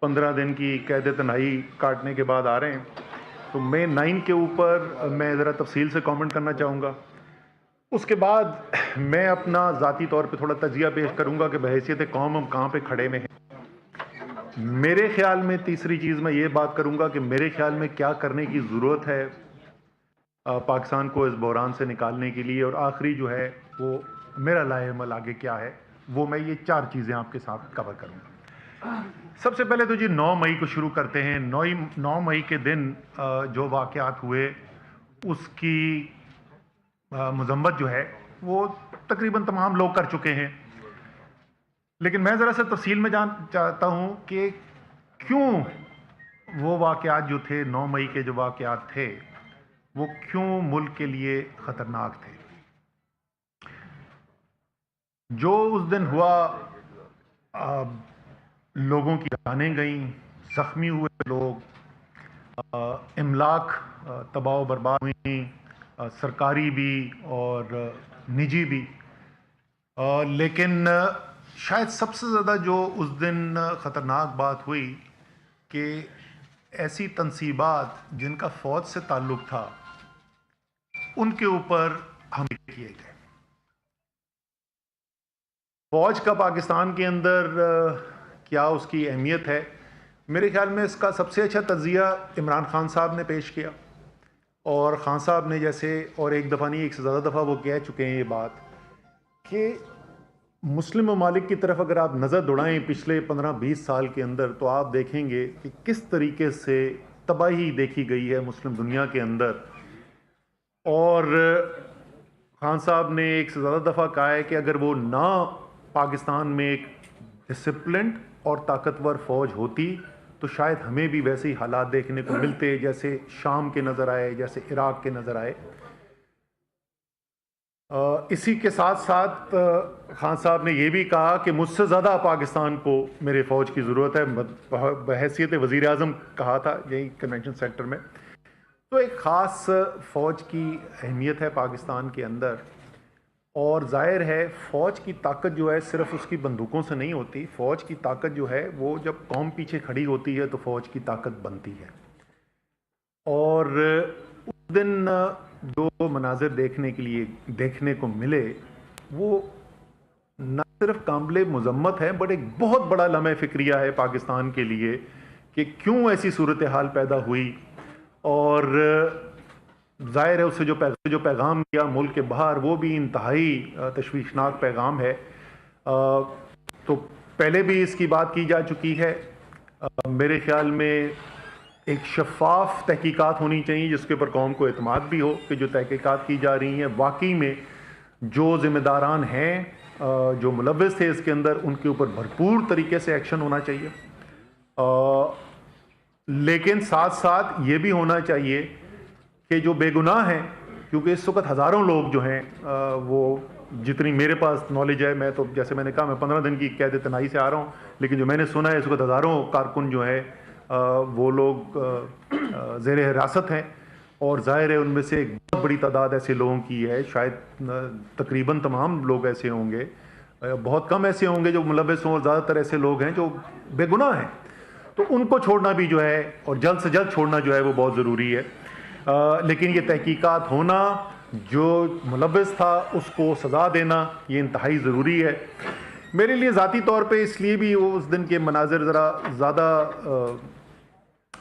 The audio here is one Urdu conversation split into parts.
15 دن کی قید تنہائی کاٹنے کے بعد آ رہے ہیں، تو میں 9 کے اوپر میں ذرا تفصیل سے کامنٹ کرنا چاہوں گا۔ اس کے بعد میں اپنا ذاتی طور پہ تھوڑا تجزیہ پیش کروں گا کہ بحیثیت قوم ہم کہاں پہ کھڑے میں ہیں۔ میرے خیال میں تیسری چیز میں یہ بات کروں گا کہ میرے خیال میں کیا کرنے کی ضرورت ہے پاکستان کو اس بحران سے نکالنے کے لیے، اور آخری جو ہے وہ میرا لائحہ عمل آگے کیا ہے، وہ میں یہ 4 چیزیں آپ کے ساتھ کور کروں گا۔ سب سے پہلے تو جی 9 مئی کو شروع کرتے ہیں۔ 9 مئی کے دن جو واقعات ہوئے اس کی مذمت جو ہے وہ تقریباً تمام لوگ کر چکے ہیں، لیکن میں ذرا سا تفصیل میں جان چاہتا ہوں کہ کیوں وہ واقعات جو تھے 9 مئی کے جو واقعات تھے وہ کیوں ملک کے لیے خطرناک تھے۔ جو اس دن ہوا، لوگوں کی جانیں گئیں، زخمی ہوئے لوگ، املاک تباہ و برباد ہوئی، سرکاری بھی اور نجی بھی، لیکن شاید سب سے زیادہ جو اس دن خطرناک بات ہوئی کہ ایسی تنصیبات جن کا فوج سے تعلق تھا ان کے اوپر حملے کیے گئے۔ فوج کا پاکستان کے اندر کیا اس کی اہمیت ہے، میرے خیال میں اس کا سب سے اچھا تجزیہ عمران خان صاحب نے پیش کیا، اور خان صاحب نے جیسے اور ایک دفعہ نہیں ایک سے زیادہ دفعہ وہ کہہ چکے ہیں یہ بات کہ مسلم ممالک کی طرف اگر آپ نظر دوڑائیں پچھلے 15-20 سال کے اندر تو آپ دیکھیں گے کہ کس طریقے سے تباہی دیکھی گئی ہے مسلم دنیا کے اندر۔ اور خان صاحب نے ایک سے زیادہ دفعہ کہا ہے کہ اگر وہ نہ پاکستان میں ایک ڈسپلنڈ اور طاقتور فوج ہوتی تو شاید ہمیں بھی ویسے ہی حالات دیکھنے کو ملتے جیسے شام کے نظر آئے، جیسے عراق کے نظر آئے۔ اسی کے ساتھ ساتھ خان صاحب نے یہ بھی کہا کہ مجھ سے زیادہ پاکستان کو میرے فوج کی ضرورت ہے، بحیثیت وزیر اعظم کہا تھا یہی کنونشن سینٹر میں۔ تو ایک خاص فوج کی اہمیت ہے پاکستان کے اندر، اور ظاہر ہے فوج کی طاقت جو ہے صرف اس کی بندوقوں سے نہیں ہوتی، فوج کی طاقت جو ہے وہ جب قوم پیچھے کھڑی ہوتی ہے تو فوج کی طاقت بنتی ہے۔ اور اس دن جو مناظر دیکھنے کو ملے وہ نہ صرف قابل مذمت ہے بٹ ایک بہت بڑا لمحہ فکریہ ہے پاکستان کے لیے کہ کیوں ایسی صورتحال پیدا ہوئی، اور ظاہر ہے اس سے جو پیغام دیا ملک کے باہر وہ بھی انتہائی تشویشناک پیغام ہے۔ تو پہلے بھی اس کی بات کی جا چکی ہے، میرے خیال میں ایک شفاف تحقیقات ہونی چاہیے جس کے اوپر قوم کو اعتماد بھی ہو کہ جو تحقیقات کی جا رہی ہیں واقعی میں جو ذمہ داران ہیں، جو ملوث تھے اس کے اندر، ان کے اوپر بھرپور طریقے سے ایکشن ہونا چاہیے۔ لیکن ساتھ ساتھ یہ بھی ہونا چاہیے کہ جو بے گناہ ہیں، کیونکہ اس وقت ہزاروں لوگ جو ہیں وہ جتنی میرے پاس نالج ہے، میں تو جیسے میں نے کہا میں 15 دن کی قید تنہائی سے آ رہا ہوں، لیکن جو میں نے سنا ہے اس وقت ہزاروں کارکن جو ہیں وہ لوگ زیر حراست ہیں، اور ظاہر ہے ان میں سے ایک بہت بڑی تعداد ایسے لوگوں کی ہے، شاید تقریباً تمام لوگ ایسے ہوں گے، بہت کم ایسے ہوں گے جو ملوث ہوں، اور زیادہ تر ایسے لوگ ہیں جو بے گناہ ہیں۔ تو ان کو چھوڑنا بھی جو ہے اور جلد سے جلد چھوڑنا جو ہے وہ بہت ضروری ہے۔ لیکن یہ تحقیقات ہونا، جو ملوث تھا اس کو سزا دینا، یہ انتہائی ضروری ہے۔ میرے لیے ذاتی طور پہ اس لیے بھی وہ اس دن کے مناظر ذرا زیادہ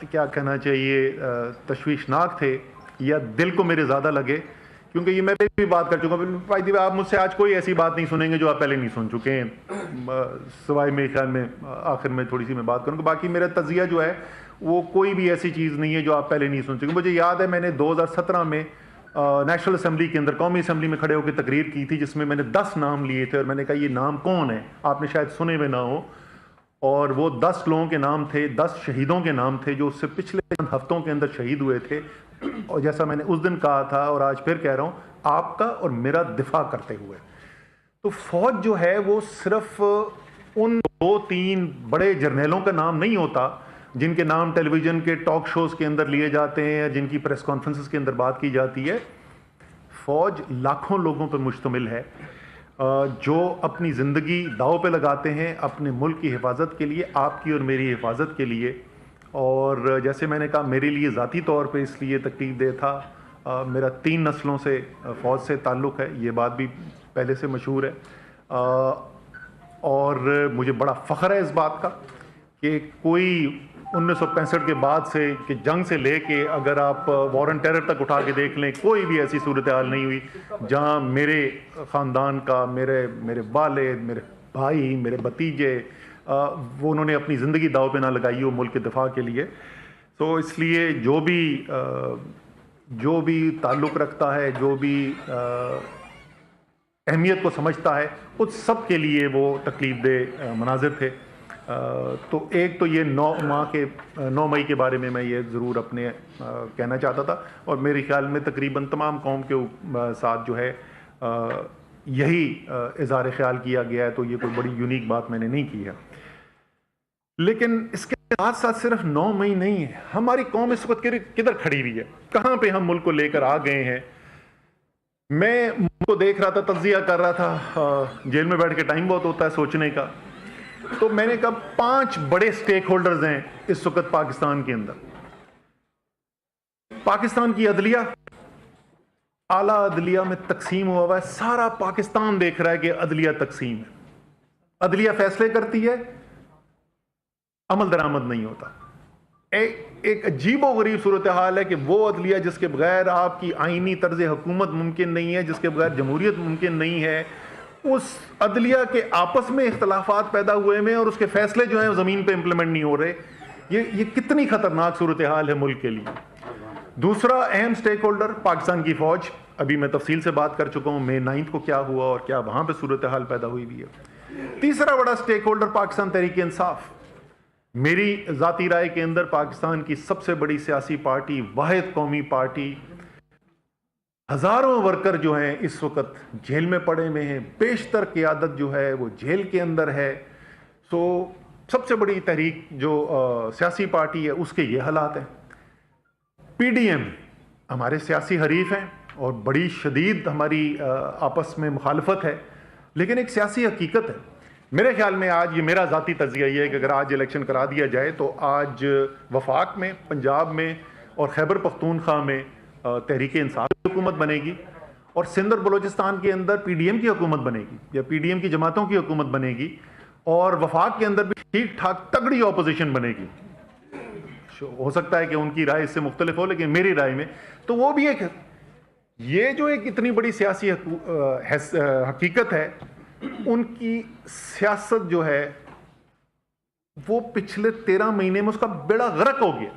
کیا کہنا چاہیے تشویشناک تھے، یا دل کو میرے زیادہ لگے، کیونکہ یہ میں بھی بات کر چکا ہوں۔ آپ مجھ سے آج کوئی ایسی بات نہیں سنیں گے جو آپ پہلے نہیں سن چکے ہیں، سوائے میرے خیال میں آخر میں تھوڑی سی میں بات کروں گا۔ باقی میرا تجزیہ جو ہے وہ کوئی بھی ایسی چیز نہیں ہے جو آپ پہلے نہیں سن چکے۔ مجھے یاد ہے میں نے 2017 میں نیشنل اسمبلی کے اندر، قومی اسمبلی میں کھڑے ہو کے تقریر کی تھی جس میں میں نے 10 نام لیے تھے، اور میں نے کہا یہ نام کون ہے، آپ نے شاید سنے ہوئے نہ ہو، اور وہ 10 لوگوں کے نام تھے، 10 شہیدوں کے نام تھے جو اس سے پچھلے چند ہفتوں کے اندر شہید ہوئے تھے۔ اور جیسا میں نے اس دن کہا تھا اور آج پھر کہہ رہا ہوں، آپ کا اور میرا دفاع کرتے ہوئے، تو فوج جو ہے وہ صرف ان 2-3 بڑے جرنیلوں کا نام نہیں ہوتا جن کے نام ٹیلی ویژن کے ٹاک شوز کے اندر لیے جاتے ہیں یا جن کی پریس کانفرنسز کے اندر بات کی جاتی ہے۔ فوج لاکھوں لوگوں پر مشتمل ہے، جو اپنی زندگی داؤ پہ لگاتے ہیں اپنے ملک کی حفاظت کے لیے، آپ کی اور میری حفاظت کے لیے. اور جیسے میں نے کہا میرے لیے ذاتی طور پہ اس لیے تکلیف دہ تھا، میرا 3 نسلوں سے فوج سے تعلق ہے، یہ بات بھی پہلے سے مشہور ہے. اور مجھے بڑا فخر ہے اس بات کا کہ کوئی 1965 کے بعد سے کہ جنگ سے لے کے اگر آپ وار اینڈ ٹیرر تک اٹھا کے دیکھ لیں، کوئی بھی ایسی صورتحال نہیں ہوئی جہاں میرے خاندان کا، میرے والد، میرے بھائی، میرے بھتیجے، وہ انہوں نے اپنی زندگی داؤ پہ نہ لگائی ہو ملک کے دفاع کے لیے. تو اس لیے جو بھی تعلق رکھتا ہے، جو بھی اہمیت کو سمجھتا ہے، اس سب کے لیے وہ تکلیف دہ مناظر تھے. تو ایک تو یہ 9 مئی کے بارے میں یہ ضرور اپنے کہنا چاہتا تھا، اور میرے خیال میں تقریباً تمام قوم کے ساتھ جو ہے یہی اظہار خیال کیا گیا ہے، تو یہ کوئی بڑی یونیک بات میں نے نہیں کی ہے. لیکن اس کے ساتھ ساتھ صرف 9 مئی نہیں ہے، ہماری قوم اس وقت کدھر کھڑی ہوئی ہے، کہاں پہ ہم ملک کو لے کر آ گئے ہیں. میں ملک کو دیکھ رہا تھا، تجزیہ کر رہا تھا، جیل میں بیٹھ کے ٹائم بہت ہوتا ہے سوچنے کا، تو میں نے کہا 5 بڑے سٹیک ہولڈرز ہیں اس وقت پاکستان کے اندر. پاکستان کی عدلیہ، اعلیٰ عدلیہ میں تقسیم ہوا ہے، سارا پاکستان دیکھ رہا ہے کہ عدلیہ تقسیم ہے. عدلیہ فیصلے کرتی ہے، عمل درآمد نہیں ہوتا. ایک عجیب و غریب صورتحال ہے کہ وہ عدلیہ جس کے بغیر آپ کی آئینی طرز حکومت ممکن نہیں ہے، جس کے بغیر جمہوریت ممکن نہیں ہے، اس عدلیہ کے آپس میں اختلافات پیدا ہوئے میں اور اس کے فیصلے جو ہیں زمین پہ امپلیمنٹ نہیں ہو رہے. یہ کتنی خطرناک صورتحال ہے ملک کے لیے. دوسرا اہم سٹیک ہولڈر پاکستان کی فوج، ابھی میں تفصیل سے بات کر چکا ہوں مئی 9 کو کیا ہوا اور کیا وہاں پہ صورتحال پیدا ہوئی بھی ہے. تیسرا بڑا سٹیک ہولڈر پاکستان تحریک انصاف. میری ذاتی رائے کے اندر پاکستان کی سب سے بڑی سیاسی پارٹی، واحد قومی پارٹی، ہزاروں ورکر جو ہیں اس وقت جیل میں پڑے ہوئے ہیں، بیشتر قیادت جو ہے وہ جیل کے اندر ہے. سو سب سے بڑی تحریک جو سیاسی پارٹی ہے اس کے یہ حالات ہیں. پی ڈی ایم ہمارے سیاسی حریف ہیں اور بڑی شدید ہماری آپس میں مخالفت ہے، لیکن ایک سیاسی حقیقت ہے. میرے خیال میں آج یہ میرا ذاتی تجزیہ یہ ہے کہ اگر آج الیکشن کرا دیا جائے تو آج وفاق میں، پنجاب میں اور خیبر پختونخوا میں تحریک انصاف کی حکومت بنے گی، اور سندھ اور بلوچستان کے اندر پی ڈی ایم کی حکومت بنے گی یا پی ڈی ایم کی جماعتوں کی حکومت بنے گی، اور وفاق کے اندر بھی ٹھیک ٹھاک تگڑی اپوزیشن بنے گی. ہو سکتا ہے کہ ان کی رائے اس سے مختلف ہو، لیکن میری رائے میں تو وہ بھی یہ جو ایک اتنی بڑی سیاسی حقیقت ہے، ان کی سیاست جو ہے وہ پچھلے 13 مہینے میں اس کا بیڑا غرق ہو گیا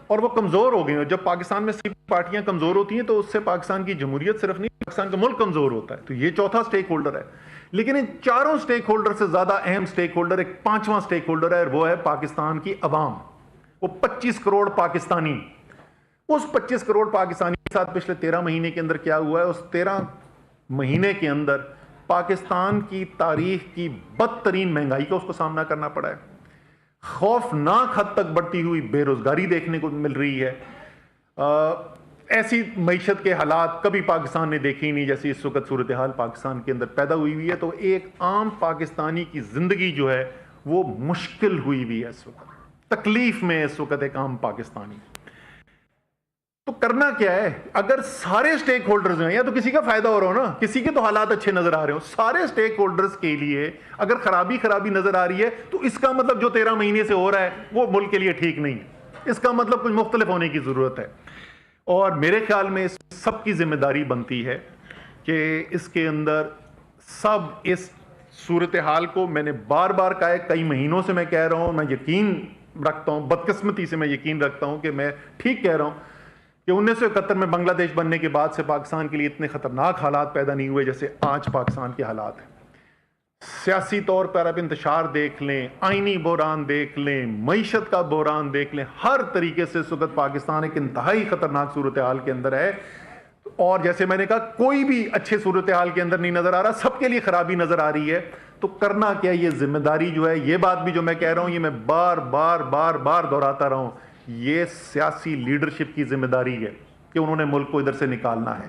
اور وہ کمزور ہو گئے. جب پاکستان میں صرف پارٹیاں کمزور ہوتی ہیں تو اس سے پاکستان کی جمہوریت صرف نہیں، پاکستان کا ملک کمزور ہوتا ہے. تو یہ چوتھا سٹیک ہولڈر ہے. لیکن ان چاروں سٹیک ہولڈر سے زیادہ اہم سٹیک ہولڈر ایک 5واں سٹیک ہولڈر ہے، اور وہ ہے پاکستان کی عوام. وہ 25 کروڑ پاکستانی. اس 25 کروڑ پاکستانی کے ساتھ پچھلے 13 مہینے کے اندر کیا ہوا ہے؟ اس 13 مہینے کے اندر پاکستان کی تاریخ کی بدترین مہنگائی کا اس کو سامنا کرنا پڑا ہے. خوفناک حد تک بڑھتی ہوئی بے روزگاری دیکھنے کو مل رہی ہے. ایسی معیشت کے حالات کبھی پاکستان نے دیکھی نہیں جیسی اس وقت صورتحال پاکستان کے اندر پیدا ہوئی ہوئی ہے. تو ایک عام پاکستانی کی زندگی جو ہے وہ مشکل ہوئی ہوئی ہے اس وقت، تکلیف میں اس وقت ایک عام پاکستانی. تو کرنا کیا ہے؟ اگر سارے سٹیک ہولڈرز ہیں، یا تو کسی کا فائدہ ہو رہا ہو نا، کسی کے تو حالات اچھے نظر آ رہے ہو، سارے سٹیک ہولڈرز کے لیے اگر خرابی نظر آ رہی ہے تو اس کا مطلب جو 13 مہینے سے ہو رہا ہے وہ ملک کے لیے ٹھیک نہیں ہے. اس کا مطلب کچھ مختلف ہونے کی ضرورت ہے. اور میرے خیال میں اس سب کی ذمہ داری بنتی ہے کہ اس کے اندر سب اس صورتحال کو، میں نے بار بار کہا ہے، کئی مہینوں سے میں کہہ رہا ہوں، میں یقین رکھتا ہوں، بدقسمتی سے میں یقین رکھتا ہوں کہ میں ٹھیک کہہ رہا ہوں کہ 1971 میں بنگلہ دیش بننے کے بعد سے پاکستان کے لیے اتنے خطرناک حالات پیدا نہیں ہوئے جیسے آج پاکستان کے حالات ہیں. سیاسی طور پر اب انتشار دیکھ لیں، آئینی بحران دیکھ لیں، معیشت کا بحران دیکھ لیں، ہر طریقے سے اس وقت پاکستان ایک انتہائی خطرناک صورتحال کے اندر ہے. اور جیسے میں نے کہا کوئی بھی اچھے صورتحال کے اندر نہیں نظر آ رہا، سب کے لیے خرابی نظر آ رہی ہے. تو کرنا کیا؟ یہ ذمہ داری جو ہے، یہ بات بھی جو میں کہہ رہا ہوں، یہ میں بار بار دہراتا رہا ہوں، یہ سیاسی لیڈرشپ کی ذمہ داری ہے کہ انہوں نے ملک کو ادھر سے نکالنا ہے.